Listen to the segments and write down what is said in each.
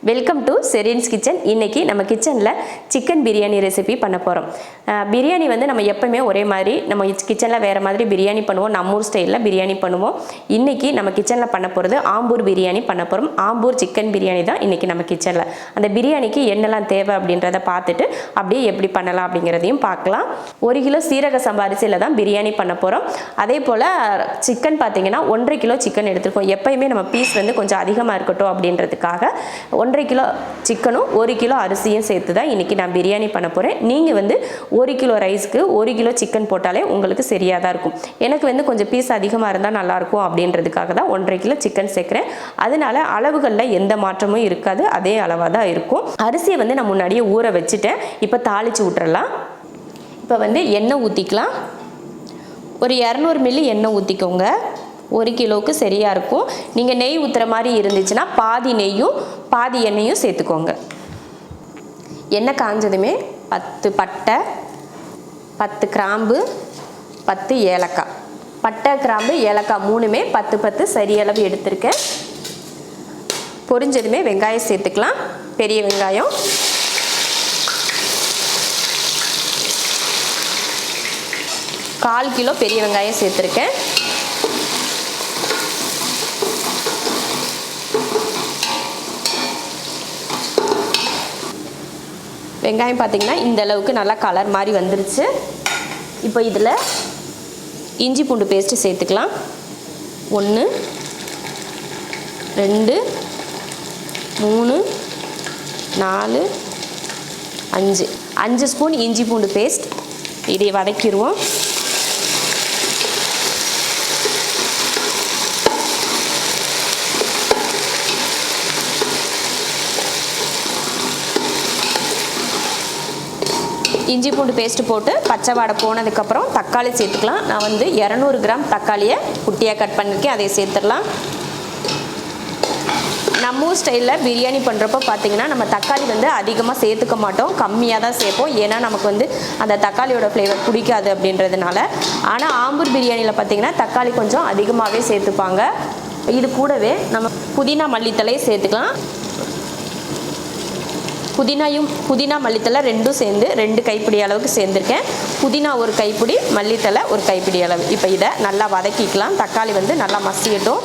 Welcome to Sherin's kitchen. இன்றைக்கி நம்ம கிச்சனில் சிக்கன் பிரியாணி ரெசிபி பண்ண போகிறோம். பிரியாணி வந்து நம்ம எப்போவுமே ஒரே மாதிரி நம்ம கிச்சனில் வேறு மாதிரி பிரியாணி பண்ணுவோம், நம்மூர் ஸ்டைலில் பிரியாணி பண்ணுவோம். இன்றைக்கி நம்ம கிச்சனில் பண்ண போகிறது ஆம்பூர் பிரியாணி பண்ண போகிறோம். ஆம்பூர் சிக்கன் பிரியாணி தான் இன்றைக்கி நம்ம கிச்சனில். அந்த பிரியாணிக்கு என்னெல்லாம் தேவை அப்படின்றத பார்த்துட்டு அப்படியே எப்படி பண்ணலாம் அப்படிங்கிறதையும் பார்க்கலாம். 1 கிலோ சீரக சம்பா அரிசியில் தான் பிரியாணி பண்ண போகிறோம். அதே போல் சிக்கன் பார்த்திங்கன்னா 1.5 கிலோ சிக்கன் எடுத்துருக்கோம். எப்போயுமே நம்ம பீஸ் வந்து கொஞ்சம் அதிகமாக இருக்கட்டும் அப்படின்றதுக்காக 1.5 கிலோ சிக்கனும் 1 கிலோ அரிசியும் சேர்த்து தான் இன்றைக்கி நான் பிரியாணி பண்ண போகிறேன். நீங்கள் வந்து 1 கிலோ ரைஸ்க்கு 1 கிலோ சிக்கன் போட்டாலே உங்களுக்கு சரியாக தான் இருக்கும். எனக்கு வந்து கொஞ்சம் பீஸ் அதிகமாக இருந்தால் நல்லாயிருக்கும் அப்படின்றதுக்காக தான் 1.5 கிலோ சிக்கன் சேர்க்குறேன். அதனால அளவுகளில் எந்த மாற்றமும் இருக்காது, அதே அளவாக தான் இருக்கும். அரிசியை வந்து நான் முன்னாடியே ஊற வச்சுட்டேன். இப்போ தாளித்து விட்டுறலாம். இப்போ வந்து எண்ணெய் ஊற்றிக்கலாம். ஒரு 200 மில்லி எண்ணெய் ஊற்றிக்கோங்க. 1 கிலோவுக்கு சரியாக இருக்கும். நீங்கள் நெய் ஊற்றுற மாதிரி இருந்துச்சுன்னா பாதி நெய்யும் பாதி எண்ணெயும் சேர்த்துக்கோங்க. எண்ணெய் காஞ்சதுமே 10 பட்டை, 10 கிராம்பு, 10 ஏலக்காய். பட்டை, கிராம்பு, ஏலக்காய் 3மே 10 சரியளவு எடுத்திருக்கேன். பொரிஞ்சதுமே வெங்காயம் சேர்த்துக்கலாம். பெரிய வெங்காயம், கால் கிலோ பெரிய வெங்காயம் சேர்த்துருக்கேன். வெங்காயம் பார்த்திங்கன்னா இந்த அளவுக்கு நல்லா கலர் மாதிரி வந்துருச்சு. இப்போ இதில் இஞ்சி பூண்டு பேஸ்ட்டு சேர்த்துக்கலாம். 1 2 3 4 5 ஸ்பூன் இஞ்சி பூண்டு பேஸ்ட். இதை வதக்கிடுவோம். இஞ்சி பூண்டு பேஸ்ட்டு போட்டு பச்சை வாடை போனதுக்கப்புறம் தக்காளி சேர்த்துக்கலாம். நான் வந்து 200 கிராம் தக்காளியை குட்டியாக கட் பண்ணியிருக்கேன், அதை சேர்த்துடலாம். நம்ம ஊர் ஸ்டைலில் பிரியாணி பண்ணுறப்போ பார்த்திங்கன்னா நம்ம தக்காளி வந்து அதிகமாக சேர்த்துக்க மாட்டோம், கம்மியாக தான் சேர்ப்போம். ஏன்னா நமக்கு வந்து அந்த தக்காளியோட ஃப்ளேவர் பிடிக்காது அப்படின்றதுனால. ஆனால் ஆம்பூர் பிரியாணியில் பார்த்திங்கன்னா தக்காளி கொஞ்சம் அதிகமாகவே சேர்த்துப்பாங்க. இது கூடவே நம்ம புதினா மல்லித்தலையை சேர்த்துக்கலாம். புதினா மல்லித்தலை ரெண்டும் சேர்ந்து 2 கைப்பிடி அளவுக்கு சேர்ந்துருக்கேன். புதினா 1 கைப்பிடி, மல்லித்தலை 1 கைப்பிடி அளவு. இப்போ இதை நல்லா வதக்கிக்கலாம். தக்காளி வந்து நல்லா மசியட்டும்.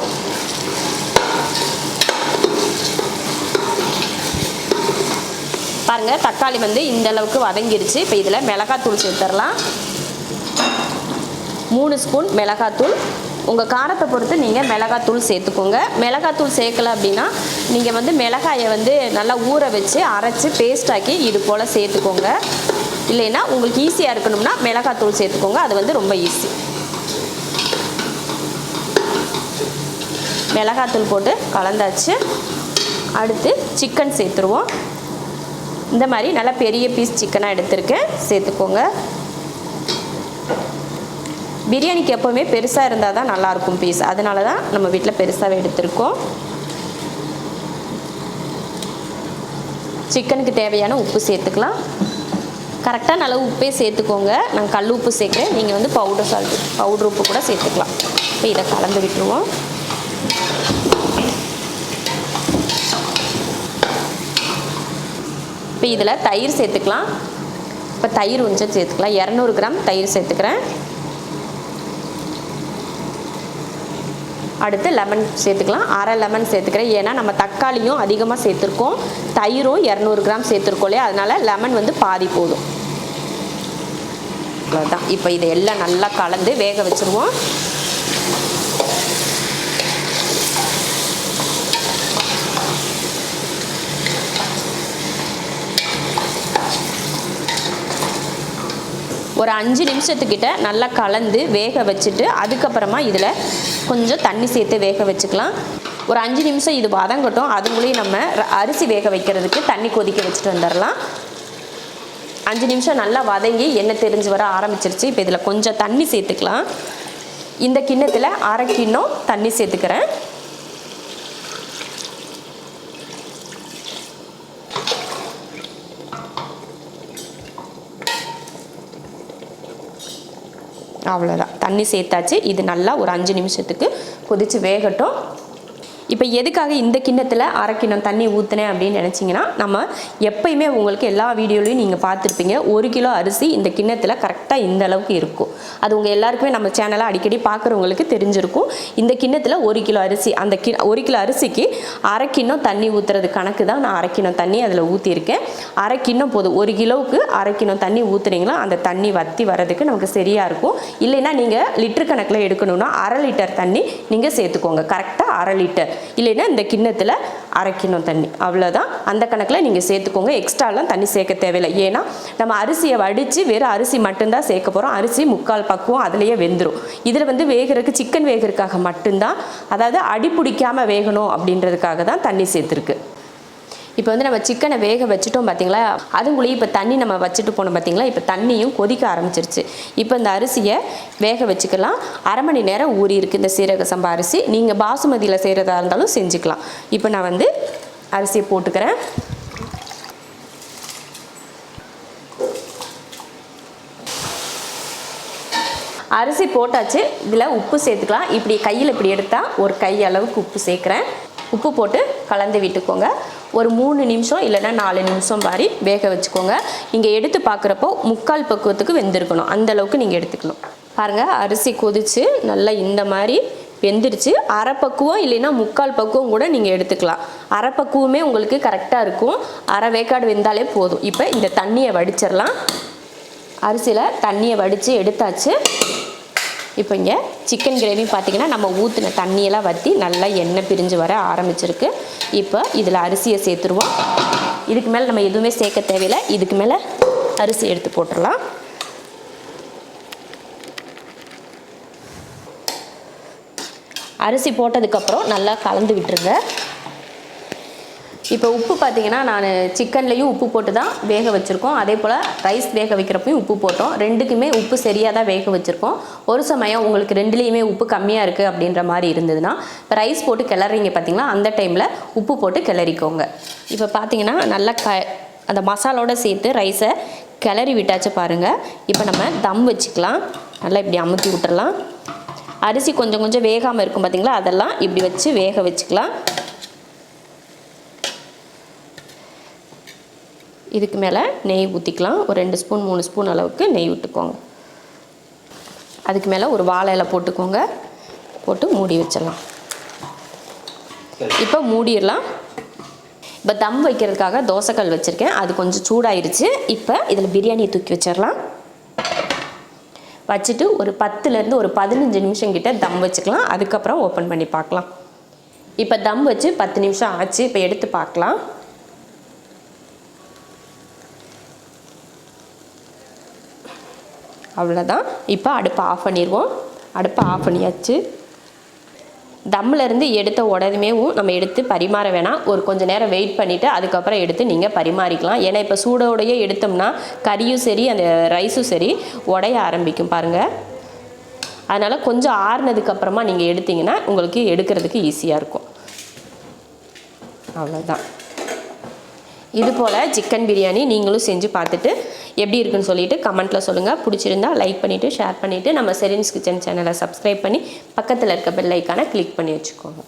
பாருங்கள், தக்காளி வந்து இந்த அளவுக்கு வதங்கிருச்சு. இப்போ இதில் மிளகாத்தூள் சேர்த்துடலாம். 3 ஸ்பூன் மிளகாத்தூள். உங்கள் காரத்தை பொறுத்து நீங்கள் மிளகாத்தூள் சேர்த்துக்கோங்க. மிளகாத்தூள் சேர்க்கலை அப்படின்னா நீங்கள் வந்து மிளகாயை வந்து நல்லா ஊற வச்சு அரைச்சி பேஸ்டாக்கி இது போல் சேர்த்துக்கோங்க. இல்லைன்னா உங்களுக்கு ஈஸியாக இருக்கணும்னா மிளகாத்தூள் சேர்த்துக்கோங்க, அது வந்து ரொம்ப ஈஸி. மிளகாத்தூள் போட்டு கலந்தாச்சு. அடுத்து சிக்கன் சேர்த்துருவோம். இந்த மாதிரி நல்லா பெரிய பீஸ் சிக்கனாக எடுத்துருக்கேன், சேர்த்துக்கோங்க. பிரியாணிக்கு எப்போவுமே பெருசாக இருந்தால் தான் நல்லாயிருக்கும் பீஸ், அதனால தான் நம்ம வீட்டில் பெருசாகவே எடுத்திருக்கோம். சிக்கனுக்கு தேவையான உப்பு சேர்த்துக்கலாம். கரெக்டாக நல்லா உப்பே சேர்த்துக்கோங்க. நான் கல் உப்பு சேர்க்குறேன், நீங்கள் வந்து பவுடர் உப்பு கூட சேர்த்துக்கலாம். இப்போ இதை கலந்து விட்டுருவோம். இப்போ இதில் தயிர் சேர்த்துக்கலாம். இப்போ தயிர் கொஞ்சம் சேர்த்துக்கலாம். 200 கிராம் தயிர் சேர்த்துக்கிறேன். அடுத்து லெமன் சேர்த்துக்கலாம். அரை லெமன் சேர்த்துக்கிறேன். ஏன்னா நம்ம தக்காளியும் அதிகமாக சேர்த்துருக்கோம், தயிரும் 200 கிராம் சேர்த்துருக்கோம் இல்லையா, அதனால் லெமன் வந்து பாதி போதும். அவ்வளோதான். இப்போ இதை எல்லாம் நல்லா கலந்து வேக வச்சுருவோம். ஒரு 5 நிமிஷத்துக்கிட்ட நல்லா கலந்து வேக வச்சுட்டு அதுக்கப்புறமா இதில் கொஞ்சம் தண்ணி சேர்த்து வேக வச்சுக்கலாம். ஒரு 5 நிமிஷம் இது வதங்கட்டும். அதுக்குள்ளேயும் நம்ம அரிசி வேக வைக்கிறதுக்கு தண்ணி கொதிக்க வச்சுட்டு வந்துடலாம். 5 நிமிஷம் நல்லா வதங்கி எண்ணெய் தெரிஞ்சு வர ஆரம்பிச்சிருச்சு. இப்போ இதில் கொஞ்சம் தண்ணி சேர்த்துக்கலாம். இந்த கிண்ணத்தில் 1/2 கிண்ணம் தண்ணி சேர்த்துக்கிறேன். அவ்வளோதான், தண்ணி சேர்த்தாச்சு. இது நல்லா ஒரு 5 நிமிஷத்துக்கு கொதித்து வேகட்டும். இப்போ எதுக்காக இந்த கிண்ணத்தில் அரை கிண்ணம் தண்ணி ஊற்றினேன் அப்படின்னு நினச்சிங்கன்னா, நம்ம எப்பயுமே உங்களுக்கு எல்லா வீடியோலையும் நீங்கள் பார்த்துருப்பீங்க, 1 கிலோ அரிசி இந்த கிண்ணத்தில் கரெக்டாக இந்த அளவுக்கு இருக்கும். அது உங்கள் எல்லாருக்குமே நம்ம சேனலை அடிக்கடி பார்க்குறவங்களுக்கு தெரிஞ்சிருக்கும். இந்த கிண்ணத்தில் 1 கிலோ அரிசி, அந்த 1 கிலோ அரிசிக்கு அரை கிண்ணம் தண்ணி ஊற்றுறது கணக்கு தான் நான் அரை கிண்ணம் தண்ணி அதில் ஊற்றிருக்கேன். அரை கிண்ணம் போதும். 1 கிலோவுக்கு அரை கிண்ணம் தண்ணி ஊற்றுனீங்களா அந்த தண்ணி வற்றி வர்றதுக்கு நமக்கு சரியாக இருக்கும். இல்லைன்னா நீங்கள் லிட்டர் கணக்கில் எடுக்கணும்னா அரை லிட்டர் தண்ணி நீங்கள் சேர்த்துக்கோங்க. கரெக்டாக அரை லிட்டர், இல்லைன்னா இந்த கிண்ணத்தில் அரை கிண்ணம் தண்ணி, அவ்வளோதான். அந்த கணக்கில் நீங்கள் சேர்த்துக்கோங்க. எக்ஸ்ட்ராலாம் தண்ணி சேர்க்க தேவையில்லை. ஏன்னா நம்ம அரிசியை வடித்து வெறும் அரிசி மட்டும்தான் சேர்க்க போகிறோம். அரிசி 3/4 பக்குவம் அதிலேயே வெந்துடும். இதில் வந்து வேகிறதுக்கு சிக்கன் வேகிறதுக்காக மட்டும்தான், அதாவது அடி பிடிக்காமல் வேகணும் அப்படின்றதுக்காக தான் தண்ணி சேர்த்துருக்கு. இப்போ வந்து நம்ம சிக்கனை வேக வச்சுட்டோம் பார்த்தீங்களா, அதுக்குள்ளேயே இப்போ தண்ணி நம்ம வச்சுட்டு போனோம் பார்த்தீங்களா, இப்போ தண்ணியும் கொதிக்க ஆரம்பிச்சிருச்சு. இப்போ இந்த அரிசியை வேக வச்சுக்கலாம். அரை மணி நேரம் ஊறி இருக்குது இந்த சீரக சம்பா அரிசி. நீங்கள் பாசுமதியில் செய்கிறதா இருந்தாலும் செஞ்சுக்கலாம். இப்போ நான் வந்து அரிசியை போட்டுக்கிறேன். அரிசி போட்டாச்சு. இதில் உப்பு சேர்த்துக்கலாம். இப்படி கையில் இப்படி எடுத்தால் ஒரு கை அளவுக்கு உப்பு சேர்க்குறேன். உப்பு போட்டு கலந்து விட்டுக்கோங்க. ஒரு 3 நிமிஷம் இல்லைன்னா 4 நிமிஷம் மாதிரி வேக வச்சுக்கோங்க. நீங்கள் எடுத்து பார்க்குறப்போ 3/4 பக்குவத்துக்கு வெந்திருக்கணும். அந்தளவுக்கு நீங்கள் எடுத்துக்கணும். பாருங்கள், அரிசி கொதித்து நல்லா இந்த மாதிரி வெந்துருச்சு. அரை பக்குவம் இல்லைன்னா 3/4 பக்குவம் கூட நீங்கள் எடுத்துக்கலாம். அரை பக்குவமே உங்களுக்கு கரெக்டாக இருக்கும். அரை வேக்காடு வெந்தாலே போதும். இப்போ இந்த தண்ணியை வடிச்சிடலாம். அரிசியில் தண்ணியை வடித்து எடுத்தாச்சு. இப்போ இங்கே சிக்கன் கிரேவி பார்த்திங்கன்னா நம்ம ஊற்றின தண்ணியெல்லாம் வற்றி நல்லா எண்ணெய் பிரிஞ்சு வர ஆரம்பிச்சிருக்கு. இப்போ இதில் அரிசியை சேர்த்துருவோம். இதுக்கு மேலே நம்ம எதுவுமே சேர்க்க தேவையில்லை. இதுக்கு மேலே அரிசி எடுத்து போட்டுடலாம். அரிசி போட்டதுக்கப்புறம் நல்லா கலந்து விட்டுருங்க. இப்போ உப்பு பார்த்திங்கன்னா நான் சிக்கன்லேயும் உப்பு போட்டு தான் வேக வச்சுருக்கோம். அதே போல் ரைஸ் வேக வைக்கிறப்பையும் உப்பு போட்டோம். ரெண்டுக்குமே உப்பு சரியாக தான் வேக வச்சுருக்கோம். ஒரு சமயம் உங்களுக்கு ரெண்டுலேயுமே உப்பு கம்மியாக இருக்குது அப்படின்ற மாதிரி இருந்ததுன்னா, இப்போ ரைஸ் போட்டு கிளறீங்க பார்த்திங்களா, அந்த டைமில் உப்பு போட்டு கிளறிக்கோங்க. இப்போ பார்த்திங்கன்னா நல்லா அந்த மசாலோடு சேர்த்து ரைஸை கிளறி விட்டாச்சு பாருங்கள். இப்போ நம்ம தம் வச்சுக்கலாம். நல்லா இப்படி அமுத்தி விட்டுறலாம். அரிசி கொஞ்சம் கொஞ்சம் வேகாமல் இருக்கும் பார்த்திங்களா, அதெல்லாம் இப்படி வச்சு வேக வச்சுக்கலாம். இதுக்கு மேலே நெய் ஊற்றிக்கலாம். ஒரு 2 ஸ்பூன் 3 ஸ்பூன் அளவுக்கு நெய் விட்டுக்கோங்க. அதுக்கு மேலே ஒரு வாழை இலை போட்டுக்கோங்க. போட்டு மூடி வச்சிடலாம். இப்போ மூடிடலாம். இப்போ தம் வைக்கிறதுக்காக தோசைக்கல் வச்சுருக்கேன். அது கொஞ்சம் சூடாயிருச்சு. இப்போ இதில் பிரியாணியை தூக்கி வச்சிடலாம். வச்சுட்டு ஒரு 10லேருந்து ஒரு 15 நிமிஷம் கிட்ட தம் வச்சுக்கலாம். அதுக்கப்புறம் ஓப்பன் பண்ணி பார்க்கலாம். இப்போ தம் வச்சு 10 நிமிஷம் ஆச்சு. இப்போ எடுத்து பார்க்கலாம். அவ்வளோதான். இப்போ அடுப்பை ஆஃப் பண்ணிடுவோம். அடுப்பை ஆஃப் பண்ணியாச்சு. தம்மிலேருந்து எடுத்த உடனேவும் நம்ம எடுத்து பரிமாற வேணாம். ஒரு கொஞ்சம் நேரம் வெயிட் பண்ணிவிட்டு அதுக்கப்புறம் எடுத்து நீங்கள் பரிமாறிக்கலாம். ஏன்னா இப்போ சூடோடையே எடுத்தோம்னா கறியும் சரி அந்த ரைஸும் சரி உடைய ஆரம்பிக்கும் பாருங்கள். அதனால் கொஞ்சம் ஆறுனதுக்கப்புறமா நீங்கள் எடுத்திங்கன்னா உங்களுக்கு எடுக்கிறதுக்கு ஈஸியாக இருக்கும். அவ்வளோதான். இது போல் சிக்கன் பிரியாணி நீங்களும் செஞ்சு பார்த்துட்டு எப்படி இருக்குன்னு சொல்லிட்டு கமெண்ட்டில் சொல்லுங்கள். பிடிச்சிருந்தா லைக் பண்ணிவிட்டு ஷேர் பண்ணிவிட்டு நம்ம ஷெரின்ஸ் கிச்சன் சேனலை சப்ஸ்கிரைப் பண்ணி பக்கத்தில் இருக்க பெல் ஐக்கானை கிளிக் பண்ணி வச்சுக்கோங்க.